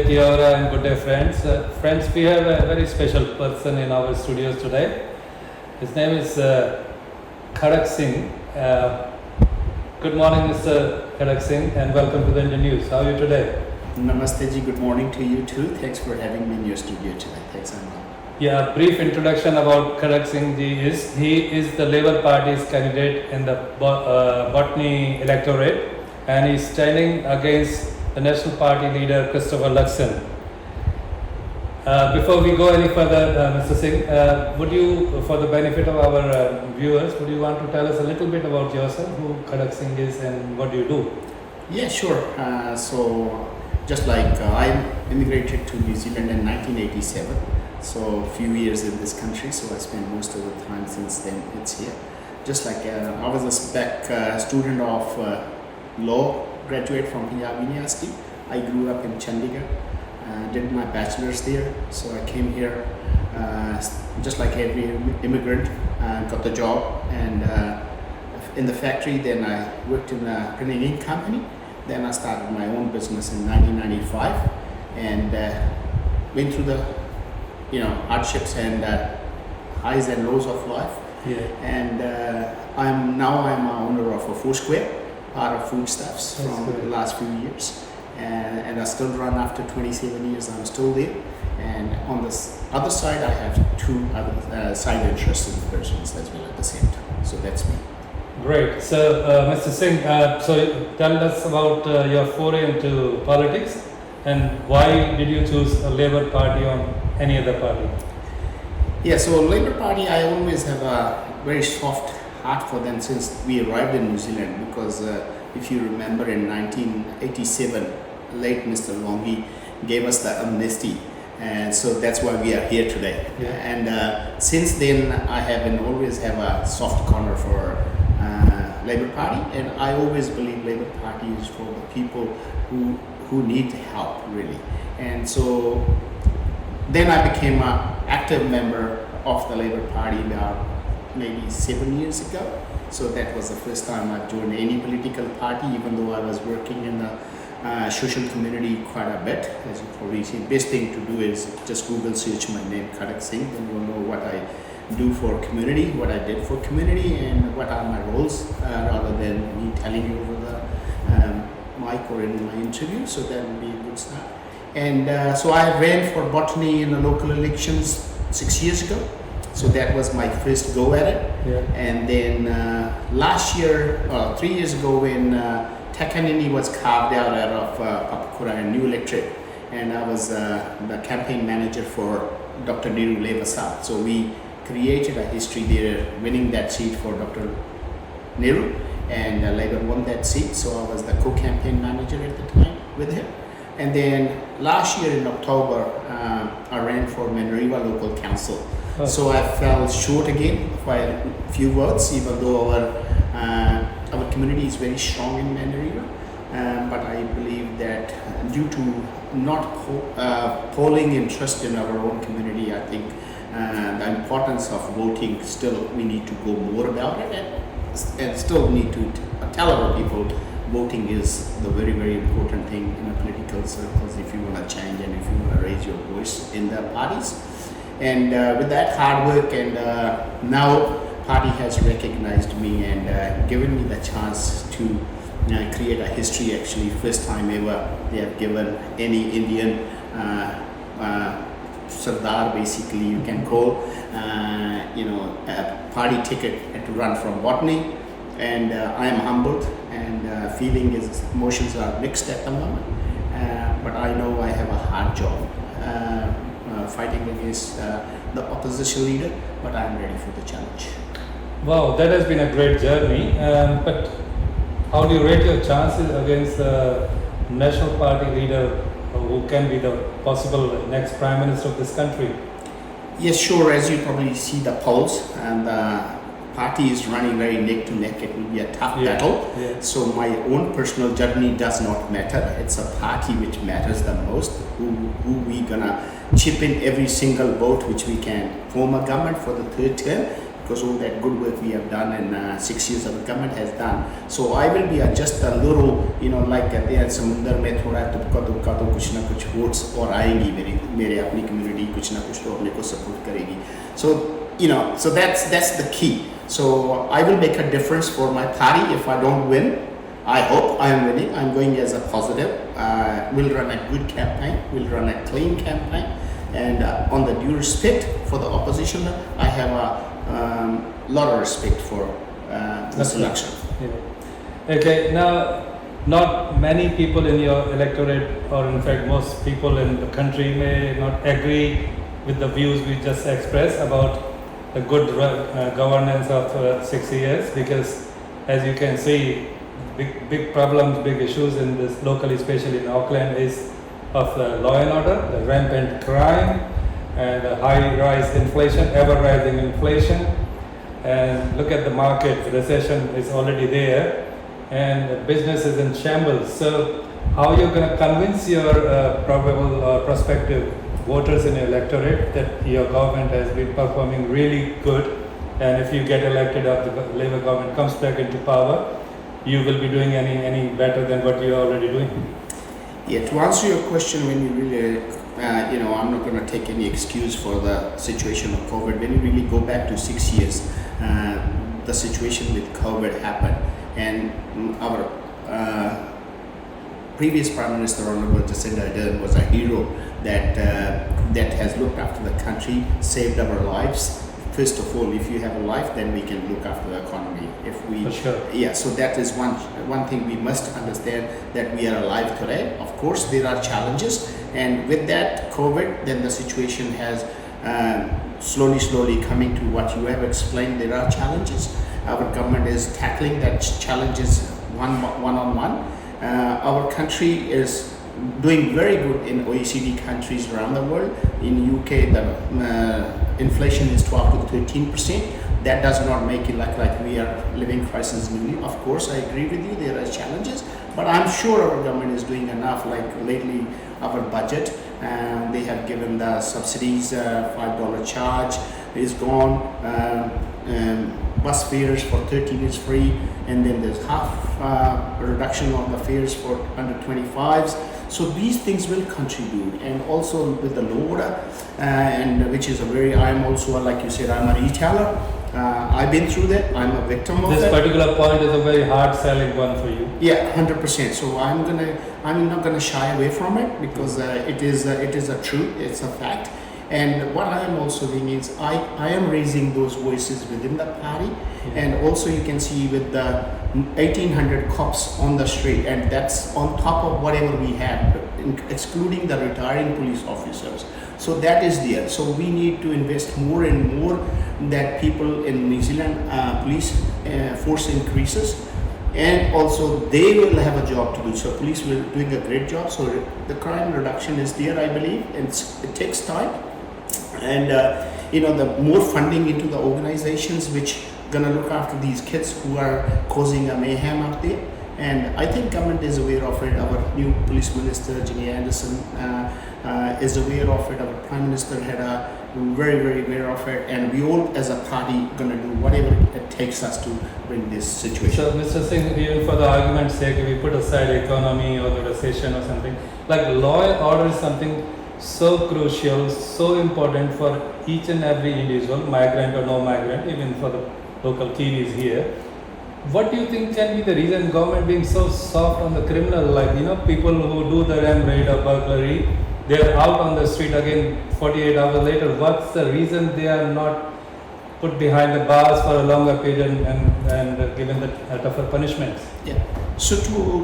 Kiora, and good day, friends. Friends, we have a very special person in our studios today. His name is Kharag Singh. Good morning, Mr. Kharag Singh, and welcome to the Indian News. How are you today? Namaste ji, good morning to you too. Thanks for having me in your studio today. Thanks, Anna. Yeah, a brief introduction about Kharag Singh ji is he is the Labour Party's candidate in the Botany electorate, and he's standing against the National Party leader Christopher Luxon. Before we go any further, Mr. Singh, would you, for the benefit of our viewers, would you want to tell us a little bit about yourself, who Kharag Singh is and what do you do? Yeah, sure. So, just like I immigrated to New Zealand in 1987, so a few years in this country, so I spent most of the time since then it's here. Just like I was a student of law, graduate from Punjab University. I grew up in Chandigarh, did my bachelor's there, so I came here just like every immigrant, got the job and in the factory. Then I worked in a printing ink company. Then I started my own business in 1995 and went through the hardships and highs and lows of life. Yeah. And I'm an owner of a Foursquare, part of foodstuffs from the last few years, and I still run after 27 years. I'm still there, and on the other side I have two other side interests in persons as well at the same time. So that's me. Great. So, Mr. Singh, so tell us about your foray into politics and why did you choose a Labour Party on any other party? Yeah, so Labour Party, I always have a very soft heart for them since we arrived in New Zealand, because if you remember in 1987, late Mr. Longi gave us the amnesty, and so that's why we are here today. Yeah. And since then I always have a soft corner for Labour Party, and I always believe Labour Party is for the people who need help really. And so then I became an active member of the Labour Party about maybe 7 years ago. So that was the first time I joined any political party, even though I was working in the social community quite a bit. As you probably see, best thing to do is just Google search my name, Kharag Singh, then you'll know what I do for community, what I did for community, and what are my roles, rather than me telling you over the mic or in my interview. So that would be a good start. And so I ran for Botany in the local elections 6 years ago. So that was my first go at it. Yeah. And then last year, 3 years ago, when Takanini was carved out of Papakura, a new electorate, and I was the campaign manager for Dr. Nehru Levasa. So we created a history there, winning that seat for Dr. Nehru, and Labour won that seat. So I was the co-campaign manager at the time with him. And then last year in October, I ran for Manariva Local Council. Oh. So I fell short again by a few votes, even though our community is very strong in Manariva. But I believe that due to not polling interest in our own community, I think the importance of voting, still we need to go more about it, and still need to tell our people voting is the very, very important thing in a political circles if you want to change and if you want to raise your voice in the parties. And with that hard work, and now party has recognized me and given me the chance to create a history. Actually, first time ever they have given any Indian Sardar, basically you can call, a party ticket to run from Botany. And I am humbled, and emotions are mixed at the moment, but I know I have a hard job fighting against the opposition leader, but I am ready for the challenge. Wow, that has been a great journey. But how do you rate your chances against the National Party leader who can be the possible next Prime Minister of this country? Yes, sure. As you probably see the polls, and the party is running very neck to neck. It will be a tough battle. Yeah. So my own personal journey does not matter. It's a party which matters the most. Who we gonna chip in every single vote which we can form a government for the third term, because all that good work we have done in 6 years of the government has done. So I will be just a little, like कहते हैं समुंदर में थोड़ा तुक्का तुक्का तो कुछ ना कुछ votes और आएंगी मेरे अपनी community कुछ ना कुछ तो अपने को support करेगी. So so that's the key. So I will make a difference for my party if I don't win. I hope I am winning. I'm going as a positive. We'll run a good campaign. We'll run a clean campaign. And on the due respect for the opposition, I have a lot of respect for this election. Yeah. Okay, now not many people in your electorate, or in fact most people in the country may not agree with the views we just expressed about the good governance of 6 years, because as you can see, big problems, big issues in this locally, especially in Auckland, is of law and order, the rampant crime, and the high rise inflation, ever rising inflation. And look at the market, recession is already there, and the business is in shambles. So how are you going to convince your probable or prospective voters in your electorate that your government has been performing really good, and if you get elected or the Labour government comes back into power, you will be doing any better than what you are already doing? Yeah, to answer your question, when you really, I'm not going to take any excuse for the situation of COVID. When you really go back to 6 years, the situation with COVID happened, and our previous Prime Minister, Honorable Jacinda Ardern, was a hero that has looked after the country, saved our lives. First of all, if you have a life, then we can look after the economy. If we, For sure. Yeah, so that is one thing we must understand, that we are alive today. Of course, there are challenges, and with that COVID, then the situation has slowly coming to what you have explained. There are challenges. Our government is tackling that challenges one on one. Our country is doing very good in OECD countries around the world. In UK, the inflation is 12 to 13%. That does not make it like we are living crisis newly. Of course, I agree with you, there are challenges, but I'm sure our government is doing enough. Like lately, our budget, they have given the subsidies, $5 charge is gone, bus fares for 13 is free, and then there's half reduction on the fares for under 25s. So these things will contribute, and also with the low order, and which is I'm also, like you said, I'm a retailer. I've been through that. I'm a victim of This that. particular point is a very hard selling one for you. Yeah, 100%. So I'm not gonna shy away from it, because it is a truth. It's a fact. And what I am also doing is I am raising those voices within the party, and also you can see with the 1,800 cops on the street, and that's on top of whatever we have, excluding the retiring police officers. So that is there. So we need to invest more and more, that people in New Zealand police force increases, and also they will have a job to do. So police will doing a great job. So the crime reduction is there, I believe, and it takes time. And the more funding into the organizations which gonna look after these kids who are causing a mayhem out there. And I think government is aware of it. Our new police minister, Ginny Anderson, is aware of it. Our prime minister had a very aware of it, and we all as a party gonna do whatever it takes us to bring this situation. So, Mr. Singh, even for the argument's sake, if we put aside economy or the recession or something, like law and order is something so crucial, so important for each and every individual, migrant or no migrant, even for the local Kiwis here. What do you think can be the reason government being so soft on the criminal? Like, people who do the ram raid or burglary, they're out on the street again 48 hours later. What's the reason they are not put behind the bars for a longer period and given the tougher punishments? Yeah. So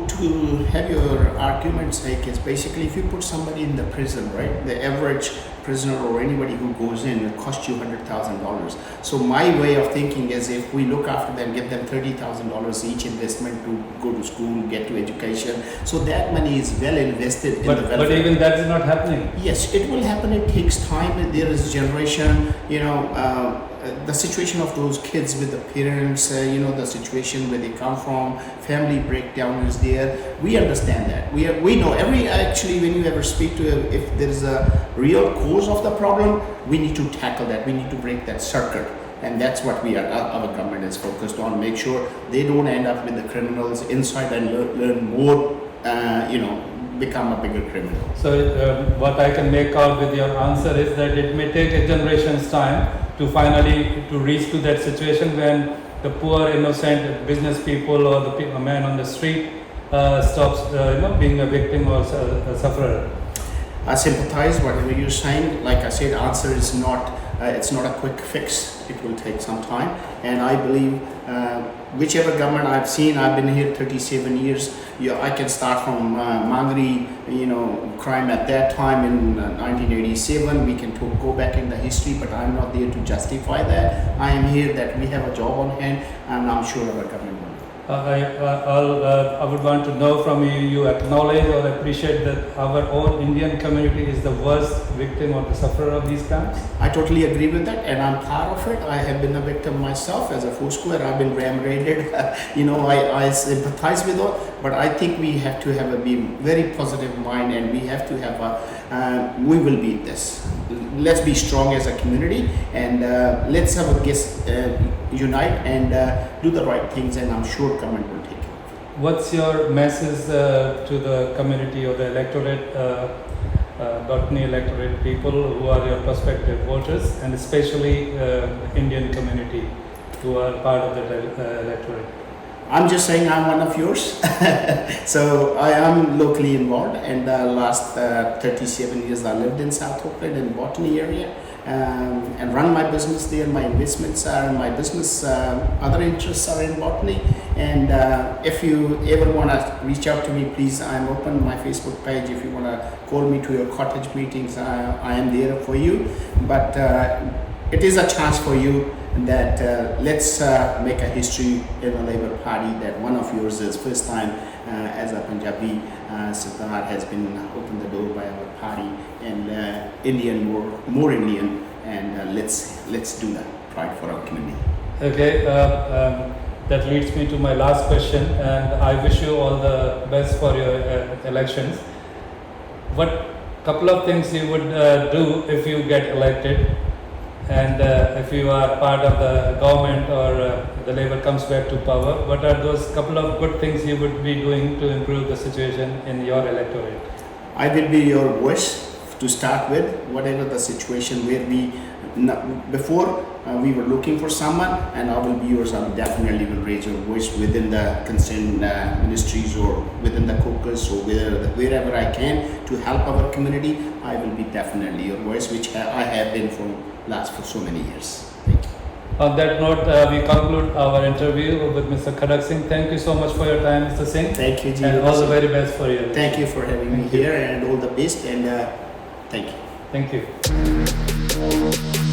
to have your argument's sake, is basically if you put somebody in the prison, right? The average prisoner or anybody who goes in, it costs you $100,000. So my way of thinking is, if we look after them, give them $30,000 each investment to go to school, get to education, so that money is well invested in the welfare. But even that is not happening. Yes, it will happen. It takes time. There is generation, the situation of those kids with the parents, the situation where they come from, family breakdown is there. We understand that. We know when you ever speak to, if there is a real cause of the problem, we need to tackle that. We need to break that circuit. and that's what our government is focused on. Make sure they don't end up with the criminals inside and learn more, become a bigger criminal. So what I can make out with your answer is that it may take a generation's time to finally to reach to that situation when the poor innocent business people or a man on the street stops being a victim or a sufferer. I sympathize whatever you're saying. Like I said, answer is not it's not a quick fix. It will take some time, and I believe whichever government I've seen, I've been here 37 years. I can start from Mangri, crime at that time in 1987. We can go back in the history, but I'm not there to justify that. I am here that we have a job on hand, and I'm sure our government will. I would want to know from you, you acknowledge or appreciate that our own Indian community is the worst victim or the sufferer of these crimes? I totally agree with that, and I'm part of it. I have been a victim myself as a Foursquare. I've been ram raided. I sympathize with all, but I think we have to have a very positive mind, and we have to have we will beat this. Let's be strong as a community, and let's have a unite and do the right things, and I'm sure government will take it. What's your message to the community or the electorate, Botany electorate people who are your prospective voters, and especially Indian community who are part of the electorate? I'm just saying I'm one of yours. So I am locally involved, and the last 37 years I lived in South Auckland in Botany area, and run my business there. My investments are in my business, other interests are in Botany, and if you ever want to reach out to me, please, I'm open my Facebook page. If you want to call me to your cottage meetings, I am there for you, but it is a chance for you that let's make a history in the Labour Party, that one of yours is first time as a Punjabi Sardar has been opened the door by our party, and Indian, more Indian, and let's do that pride for our community. Okay, that leads me to my last question, and I wish you all the best for your elections. What couple of things you would do if you get elected? And if you are part of the government or the Labour comes back to power, what are those couple of good things you would be doing to improve the situation in your electorate? I will be your voice to start with, whatever the situation where before we were looking for someone, and I will be yours. I definitely will raise your voice within the concerned ministries or within the caucus or wherever I can to help our community. I will be definitely your voice, which I have been for so many years. Thank you. On that note, we conclude our interview with Mr. Kharag Singh. Thank you so much for your time, Mr. Singh. Thank you, Ji. And all the very best for you. Thank you for having me here, and all the best, and thank you. Thank you.